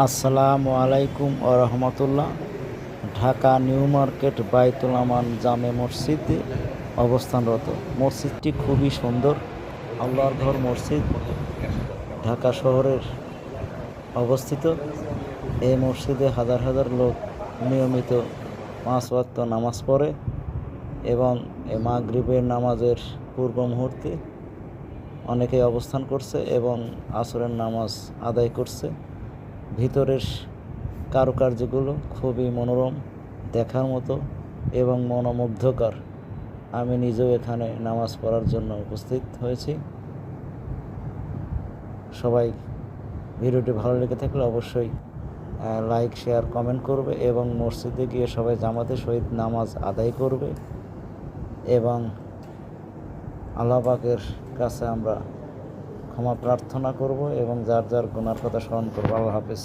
আসসালামু আলাইকুম রহমতুল্লাহ। Dhaka new market বাইতুল আমান জামে মসজিদে অবস্থানরত। মসজিদটি খুবই সুন্দর। আল্লাহর ঘর মসজিদ ঢাকা শহরের অবস্থিত। এই মসজিদে হাজার হাজার লোক নিয়মিত 5 ওয়াক্ত নামাজ পড়ে এবং মাগরিবের নামাজের পূর্ব মুহূর্তে অনেকেই অবস্থান করছে এবং আসরের নামাজ আদায় করছে। ভিতরের কারুকার্যগুলো খুবই মনোরম, দেখার মতো এবং মনোমুগ্ধকর। আমি নিজেও এখানে নামাজ পড়ার জন্য উপস্থিত হয়েছি। সবাই ভিডিওটি ভালো লেগে থাকলে অবশ্যই লাইক, শেয়ার, কমেন্ট করবে এবং মসজিদে গিয়ে সবাই জামাতের সহিত নামাজ আদায় করবে এবং আল্লাহ পাকের কাছে আমরা ক্ষমা প্রার্থনা করব এবং যার যার গুনার কথা স্মরণ করবো। আল্লাহ হাফেজ।